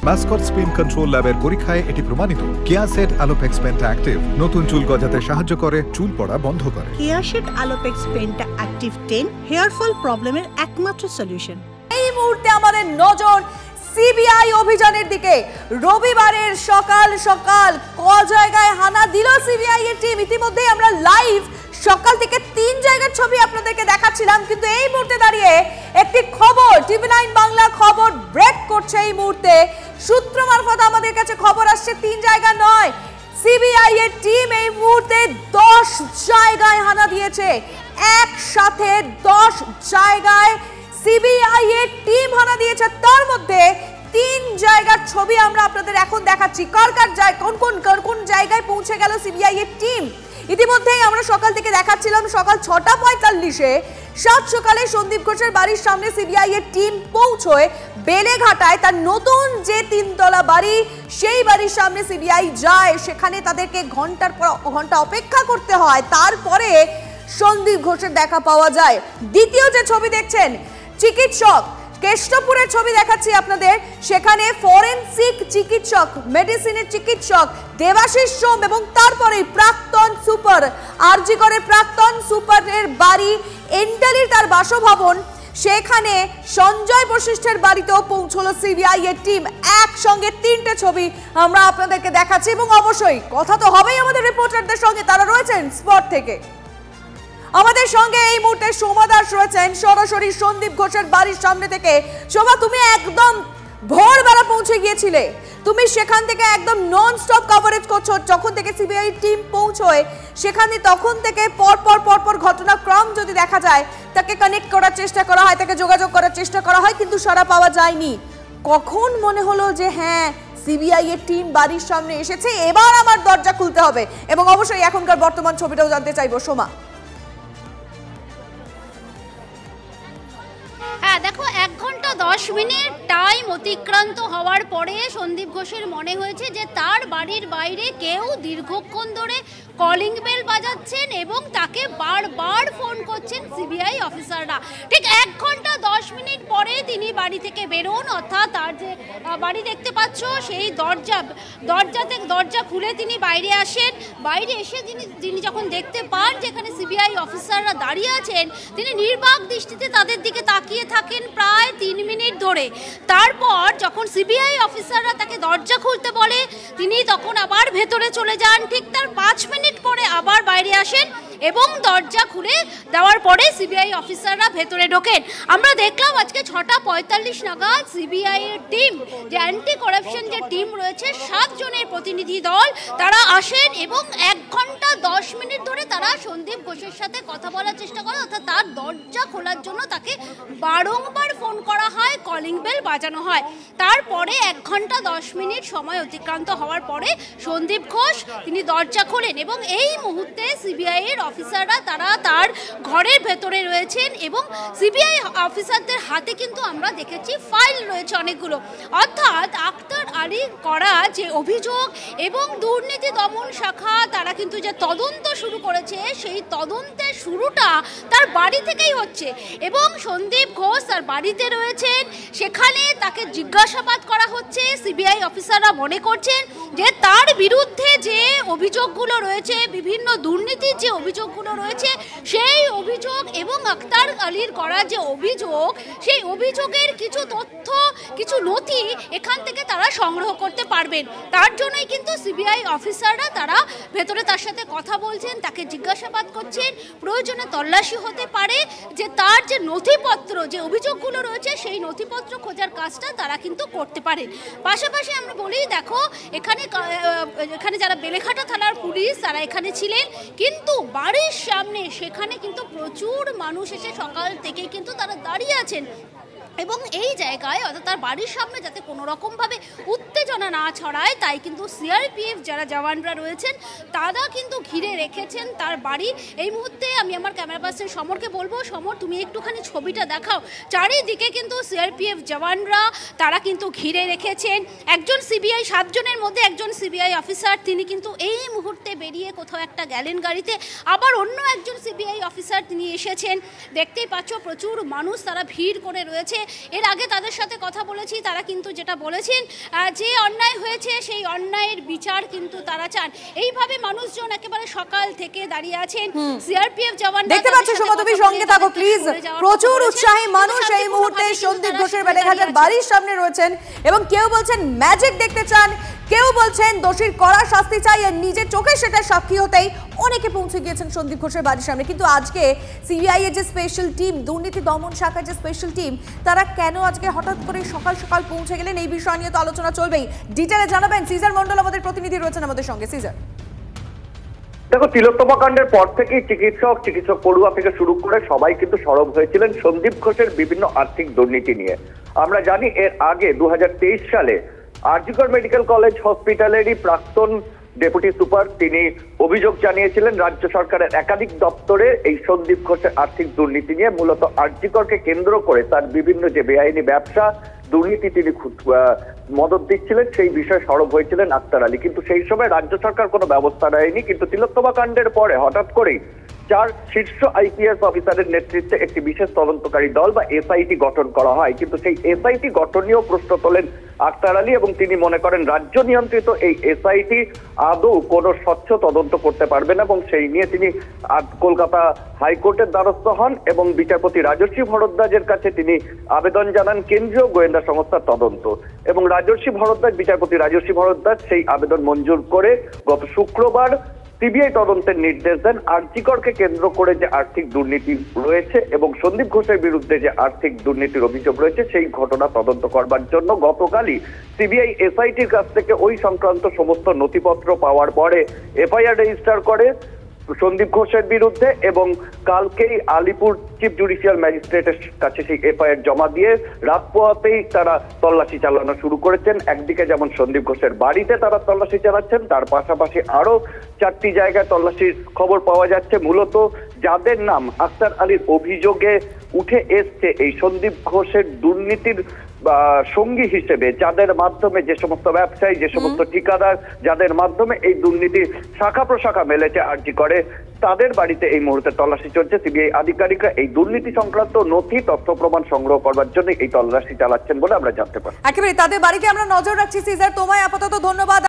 Mascot spin control ল্যাবের পরীক্ষায় এটি প্রমাণিত। কেয়াসেট আলোপেক্স পেন্টা অ্যাক্টিভ নতুন চুল গজাতে সাহায্য করে, চুল পড়া বন্ধ করে। Keya Seth Alopex penta active 10 hair fall প্রবলেমের একমাত্র সলিউশন। এই মুহূর্তে আমাদের নজর সিবিআই অভিযানের দিকে। রবিবারের সকাল সকাল ক জায়গায় হানা দিল সিবিআই এর টিম। ইতিমধ্যে আমরা লাইভ সকাল থেকে 3 জায়গার ছবি আপনাদেরকে দেখাচ্ছিলাম, কিন্তু এই মুহূর্তে দাঁড়িয়ে একটি খবর TV9 বাংলা খবর ব্রেক করছে। এই মুহূর্তে সূত্র মারফত আমাদের কাছে খবর আসছে 3 জায়গা নয়, সিবিআই এর টিম এই মুহূর্তে 10 জায়গায় হানা দিয়েছে। একসাথে 10 জায়গায় সিবিআই এর টিম হানা দিয়েছে। তার মধ্যে 3 জায়গার ছবি আমরা আপনাদের এখন দেখাচ্ছি। কার কোন জায়গায় পৌঁছে গেল সিবিআই এর টিম। ইতিমধ্যেই আমরা সকাল থেকে দেখাচ্ছিলাম সকাল 6টা 45-এ সাত সকালে সন্দীপ ঘোষের বাড়ির সামনে সিবিআই এর টিম পৌঁছয় বেলেঘাটায়। তার নতুন যে 3 তলা বাড়ি, সেই বাড়ির সামনে সিবিআই যায়। সেখানে তাদেরকে ঘন্টার পর ঘন্টা অপেক্ষা করতে হয়, তারপরে সন্দীপ ঘোষের দেখা পাওয়া যায়। দ্বিতীয় যে ছবি দেখছেন, চিকিৎসক কেষ্টপুরের ছবি দেখাচ্ছি আপনাদের। সেখানে ফরেনসিক চিকিৎসক, মেডিসিনের চিকিৎসক দেবাশিস সোম এবং তারপরে প্রাক্তন সুপার, আরজি করে প্রাক্তন সুপারের বাড়ি, এন্টালির তার বাসভবন, সেখানে সঞ্জয় বশিষ্ঠের বাড়িতেও পৌঁছলো সিবিআই এর টিম। একসঙ্গে 3টে ছবি আমরা আপনাদেরকে দেখাচ্ছি এবং অবশ্যই কথা তো হবেই আমাদের রিপোর্টারদের সঙ্গে, তারা রয়েছেন স্পট থেকে। আমাদের সঙ্গে এই মুহূর্তে সোমা দাস রয়েছেন সরাসরি সন্দীপ ঘোষের বাড়ির সামনে থেকে। সোমা, তুমি একদম ভোরবেলা পৌঁছে গিয়েছিলে, তুমি সেখান থেকে একদম নন স্টপ কভারেজ করছো যখন থেকে সিবিআই টিম পৌঁছয়। সেখানে তখন থেকে পরপর ঘটনাক্রম যদি দেখা যায়, তাকে কানেক্ট করার চেষ্টা করা হয়, তাকে যোগাযোগ করার চেষ্টা করা হয়, কিন্তু সাড়া পাওয়া যায়নি। কখন মনে হলো যে হ্যাঁ সিবিআই এর টিম বাড়ির সামনে এসেছে, এবার আমার দরজা খুলতে হবে? এবং অবশ্যই এখনকার বর্তমান ছবিটাও জানতে চাইবো সোমা। দেখো, 1 ঘন্টা 10 মিনিট টাইম অতিক্রান্ত হওয়ার পরে সন্দীপ ঘোষের মনে হয়েছে যে তার বাড়ির বাইরে কেউ দীর্ঘক্ষণ ধরে কলিং বেল বাজাচ্ছেন এবং তাকে বারবার ফোন করছেন সিবিআই অফিসাররা। ঠিক 1 ঘন্টা 10 মিনিট পরে তিনি বাড়ি থেকে বেরোন, অর্থাৎ তার যে বাড়ি দেখতে পাচ্ছ সেই দরজা খুলে তিনি বাইরে আসেন। বাইরে এসে তিনি যখন দেখতে পান যেখানে সিবিআই অফিসাররা দাঁড়িয়ে আছেন, তিনি নির্বাক দৃষ্টিতে তাদের দিকে তাকিয়ে থাকেন প্রায় 3 মিনিট ধরে। তারপর যখন সিবিআই অফিসাররা তাকে দরজা খুলতে বলে, তিনি তখন আবার ভেতরে চলে যান। ঠিক তার 5 মিনিট পরে আবার বাইরে আসেন এবং দরজা খুলে দেওয়ার পরে সিবিআই অফিসাররা ভেতরে ঢোকেন। আমরা দেখলাম আজকে 6টা 45 নাগাদ সিবিআই এর টিম, যে অ্যান্টি করাপশন যে টিম রয়েছে 7 জনের প্রতিনিধি দল, তারা আসেন এবং 1 ঘন্টা 10 মিনিট ধরে তারা সন্দীপ ঘোষের সাথে কথা বলার চেষ্টা করে। অর্থাৎ তার দরজা খোলার জন্য তাকে বারংবার ফোন করা হয়, কলিং বেল বাজানো হয়। তারপরে 1 ঘন্টা 10 মিনিট সময় অতিক্রান্ত হওয়ার পরে সন্দীপ ঘোষ তিনি দরজা খোলেন এবং এই মুহূর্তে সিবিআই এর অফিসাররা তারা তার ঘরের ভেতরে রয়েছেন এবং সিবিআই অফিসারদের হাতে কিন্তু আমরা দেখেছি ফাইল রয়েছে অনেকগুলো। অর্থাৎ আক্তার আলী করা যে অভিযোগ এবং দুর্নীতি দমন শাখা তারা কিন্তু যে তদন্ত শুরু করেছে, সেই তদন্তের শুরুটা তার বাড়ি থেকেই হচ্ছে এবং সন্দীপ ঘোষ তার বাড়িতে রয়েছেন। সেখানে তাকে জিজ্ঞাসাবাদ করা হচ্ছে। সিবিআই অফিসাররা মনে করছেন যে তার বিরুদ্ধে যে অভিযোগগুলো রয়েছে, বিভিন্ন দুর্নীতির যে অভিযোগগুলো রয়েছে, সেই অভিযোগ এবং আক্তার আলীর করা যে অভিযোগ, সেই অভিযোগের কিছু তথ্য, কিছু নথি এখান থেকে তারা সংগ্রহ করতে পারবেন। তার জন্যই কিন্তু সিবিআই অফিসাররা তারা ভেতরে তার সাথে কথা বলছেন, তাকে জিজ্ঞাসাবাদ করছেন। প্রয়োজনে তল্লাশি হতে পারে যে তার যে নথিপত্র, যে অভিযোগগুলো রয়েছে, সেই নথিপত্র খোঁজার কাজটা তারা কিন্তু করতে পারেন। পাশাপাশি আমরা বলি, দেখো এখানে যারা বেলেঘাটা থানার পুলিশ তারা এখানে ছিলেন, কিন্তু বাড়ির সামনে সেখানে কিন্তু প্রচুর মানুষ এসে সকাল থেকে কিন্তু তারা দাঁড়িয়ে আছেন এবং এই জায়গায় অর্থাৎ তার বাড়ির সামনে যাতে কোনো রকমভাবে উত্তেজনা না ছড়ায়, তাই কিন্তু সিআরপিএফ যারা জওয়ানরা রয়েছেন তারা কিন্তু ঘিরে রেখেছেন তার বাড়ি। এই মুহূর্তে আমি আমার ক্যামেরা পার্সন সমরকে বলবো, সমর তুমি একটুখানি ছবিটা দেখাও। চারিদিকে কিন্তু সিআরপিএফ জওয়ানরা তারা কিন্তু ঘিরে রেখেছেন। একজন সিবিআই, 7 জনের মধ্যে একজন সিবিআই অফিসার, তিনি কিন্তু এই মুহূর্তে বেরিয়ে কোথাও একটা গেলেন গাড়িতে। আবার অন্য একজন সিবিআই অফিসার তিনি এসেছেন। দেখতেই পাচ্ছ প্রচুর মানুষ তারা ভিড় করে রয়েছে। এর আগে তাদের সাথে কথা বলেছি, তারা কিন্তু যেটা বলেছেন যে অন্যায় হয়েছে সেই অন্যায়ের বিচার কিন্তু তারা চান। এইভাবে মানুষজন একেবারে সকাল থেকে দাঁড়িয়ে আছেন। সিআরপিএফ জওয়ান দেখতে পাচ্ছ সুমা, তুমি সঙ্গে থাকো প্লিজ। প্রচুর উৎসাহী মানুষ এই মুহূর্তে সন্দীপ ঘোষের বেলেঘাটার বাড়ির সামনে রয়েছেন এবং কেউ বলছেন ম্যাজিক দেখতে চান, কেউ বলছেন দোষীর কড়া শাস্তি চাই, আর নিজের চোখে সেটা সাক্ষী হতেই অনেকে পৌঁছে গিয়েছেন সন্দীপ ঘোষের বাড়ির সামনে। কিন্তু আজকে সিবিআই এর যে স্পেশাল টিম, দুর্নীতি দমন শাখার যে স্পেশাল টিম, তারা কেন আজকে হঠাৎ করে সকাল সকাল পৌঁছে গেলেন, এই বিষয় নিয়ে তো আলোচনা চলবেই। ডিটেলে জানাবেন সিজার মন্ডল, আমাদের প্রতিনিধি রয়েছেন আমাদের সঙ্গে। সিজার, দেখো, তিলোত্তমা কাণ্ডের পর থেকেই চিকিৎসক পড়ুয়া থেকে শুরু করে সবাই কিন্তু সরব হয়েছিলেন সন্দীপ ঘোষের বিভিন্ন আর্থিক দুর্নীতি নিয়ে। আমরা জানি এর আগে 2023 সালে আরজিকর মেডিকেল কলেজ হসপিটালেরই প্রাক্তন ডেপুটি সুপার তিনি অভিযোগ জানিয়েছিলেন রাজ্য সরকারের একাধিক দপ্তরে এই সন্দীপ ঘোষের আর্থিক দুর্নীতি নিয়ে। মূলত আরজিকরকে কেন্দ্র করে তার বিভিন্ন যে বেআইনি ব্যবসা দুর্নীতি তিনি মদত দিচ্ছিলেন সেই বিষয়ে সরব হয়েছিলেন আক্তার আলী। কিন্তু সেই সময় রাজ্য সরকার কোনো ব্যবস্থা নেয়নি। কিন্তু তিলোত্তমা কাণ্ডের পরে হঠাৎ করেই 4 শীর্ষ আইপিএস অফিসারের নেতৃত্বে একটি বিশেষ তদন্তকারী দল বা এসআইটি গঠন করা হয়। কিন্তু সেই এসআইটি গঠন নিয়েও প্রশ্ন তোলেন আক্তার আলী এবং তিনি মনে করেন রাজ্য নিয়ন্ত্রিত এই এসআইটি আদৌ কোনো স্বচ্ছ তদন্ত করতে পারবে না এবং সেই নিয়ে তিনি কলকাতা হাইকোর্টের দ্বারস্থ হন এবং বিচারপতি রাজর্ষি ভরদ্বাজের কাছে তিনি আবেদন জানান কেন্দ্রীয় গোয়েন্দা সংস্থার তদন্ত, এবং বিচারপতি রাজর্ষি ভরদ্বাজ সেই আবেদন মঞ্জুর করে গত শুক্রবার সিবিআই তদন্তের নির্দেশ দেন। আরজিকরকে কেন্দ্র করে যে আর্থিক দুর্নীতি রয়েছে এবং সন্দীপ ঘোষের বিরুদ্ধে যে আর্থিক দুর্নীতির অভিযোগ রয়েছে সেই ঘটনা তদন্ত করবার জন্য গতকালই সিবিআই এসআইটির কাছ থেকে ওই সংক্রান্ত সমস্ত নথিপত্র পাওয়ার পরে এফআইআর রেজিস্টার করে সন্দীপ ঘোষের বিরুদ্ধে এবং কালকেই আলিপুর চিফ জুডিশিয়াল ম্যাজিস্ট্রেটের কাছে সেই এফআইআর জমা দিয়ে রাত পোহাতেই তারা তল্লাশি চালানো শুরু করেছেন। একদিকে যেমন সন্দীপ ঘোষের বাড়িতে তারা তল্লাশি চালাচ্ছেন, তার পাশাপাশি আরো 4টি জায়গায় তল্লাশির খবর পাওয়া যাচ্ছে। মূলত যাদের নাম আক্তার আলীর অভিযোগে উঠে এসছে এই সন্দীপ ঘোষের দুর্নীতির সঙ্গী হিসেবে, যাদের মাধ্যমে যে সমস্ত ব্যবসায়ী, যে সমস্ত ঠিকাদার, যাদের মাধ্যমে এই দুর্নীতি শাখা প্রশাখা মেলেছে আরজি করে, তাদের বাড়িতে এই মুহূর্তে তল্লাশি চলছে। সিবিআই আধিকারিকরা এই দুর্নীতি সংক্রান্ত নথি তথ্য প্রমাণ সংগ্রহ করবার জন্য এই তল্লাশি চালাচ্ছেন বলে আমরা জানতে পারি। একেবারে তাদের বাড়িতে আমরা নজর রাখছি। সিজার, তোমায় আপাতত ধন্যবাদ।